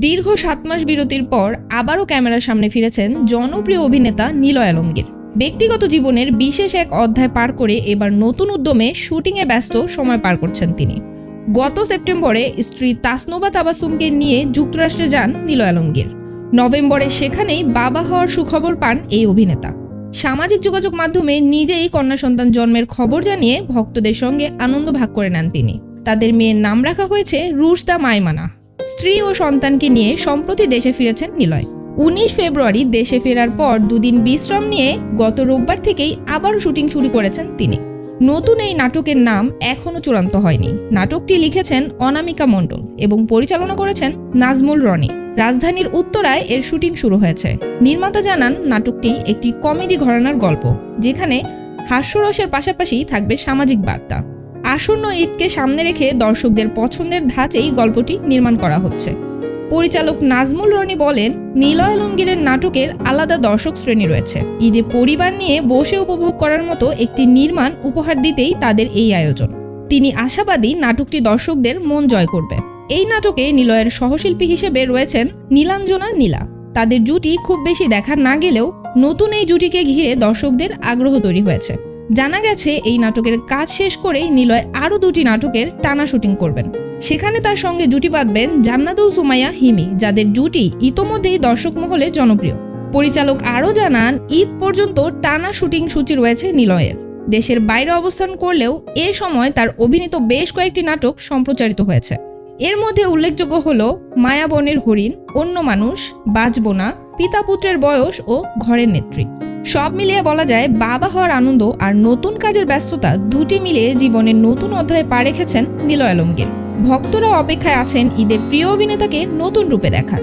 দীর্ঘ 7 মাস বিরতির পর আবারও ক্যামেরার সামনে ফিরেছেন জনপ্রিয় অভিনেতা নিলয় আলমগীর। ব্যক্তিগত জীবনের বিশেষ এক অধ্যায় পার করে এবার নতুন উদ্যমে শুটিংয়ে ব্যস্ত সময় পার করছেন তিনি। গত সেপ্টেম্বরে স্ত্রী তাসনুবা তাবাসসুমকে নিয়ে যুক্তরাষ্ট্রে যান নিলয় আলমগীর। নভেম্বরে সেখানেই বাবা হওয়ার সুখবর পান এই অভিনেতা। সামাজিক যোগাযোগ মাধ্যমে নিজেই কন্যা সন্তান জন্মের খবর জানিয়ে ভক্তদের সঙ্গে আনন্দ ভাগ করে নেন তিনি। তাদের মেয়ের নাম রাখা হয়েছে রুশদা মাইমানা। স্ত্রী ও সন্তানকে নিয়ে সম্প্রতি দেশে ফিরেছেন নিলয়। 19 ফেব্রুয়ারি দেশে ফেরার পর দুদিন বিশ্রাম নিয়ে গত রোববার থেকেই আবারও শুটিং শুরু করেছেন তিনি। নতুন এই নাটকের নাম এখনও চূড়ান্ত হয়নি। নাটকটি লিখেছেন অনামিকা মণ্ডল এবং পরিচালনা করেছেন নাজমুল রনি। রাজধানীর উত্তরায় এর শুটিং শুরু হয়েছে। নির্মাতা জানান, নাটকটি একটি কমেডি ঘরানার গল্প, যেখানে হাস্যরসের পাশাপাশি থাকবে সামাজিক বার্তা। আসন্ন ঈদকে সামনে রেখে দর্শকদের পছন্দের ধাঁচেই গল্পটি নির্মাণ করা হচ্ছে। পরিচালক নাজমুল রনি বলেন, নিলয় আলমগীরের নাটকের আলাদা দর্শক শ্রেণী রয়েছে। ঈদে পরিবার নিয়ে বসে উপভোগ করার মতো একটি নির্মাণ উপহার দিতেই তাদের এই আয়োজন। তিনি আশাবাদী নাটকটি দর্শকদের মন জয় করবে। এই নাটকে নিলয়ের সহশিল্পী হিসেবে রয়েছেন নীলাঞ্জনা নীলা। তাদের জুটি খুব বেশি দেখা না গেলেও নতুন এই জুটিকে ঘিরে দর্শকদের আগ্রহ তৈরি হয়েছে। জানা গেছে এই নাটকের কাজ শেষ করেই নিলয় আরও 2টি নাটকের টানা শুটিং করবেন। সেখানে তার সঙ্গে জুটি বাঁধবেন জান্নাতুল সুমাইয়া হিমি, যাদের জুটি ইতোমধ্যেই দর্শক মহলে জনপ্রিয়। পরিচালক আরও জানান, ঈদ পর্যন্ত টানা শুটিং সূচি রয়েছে নিলয়ের। দেশের বাইরে অবস্থান করলেও এ সময় তার অভিনীত বেশ কয়েকটি নাটক সম্প্রচারিত হয়েছে। এর মধ্যে উল্লেখযোগ্য হল মায়াবনের হরিণ, অন্য মানুষ, বাঁচবো না, পিতা পুত্রের বয়স ও ঘরের নেত্রী। সব মিলিয়ে বলা যায়, বাবা হওয়ার আনন্দ আর নতুন কাজের ব্যস্ততা দুটি মিলিয়ে জীবনের নতুন অধ্যায়ে পা রেখেছেন নিলয় আলমগীর। ভক্তরা অপেক্ষায় আছেন ঈদে প্রিয় অভিনেতাকে নতুন রূপে দেখার।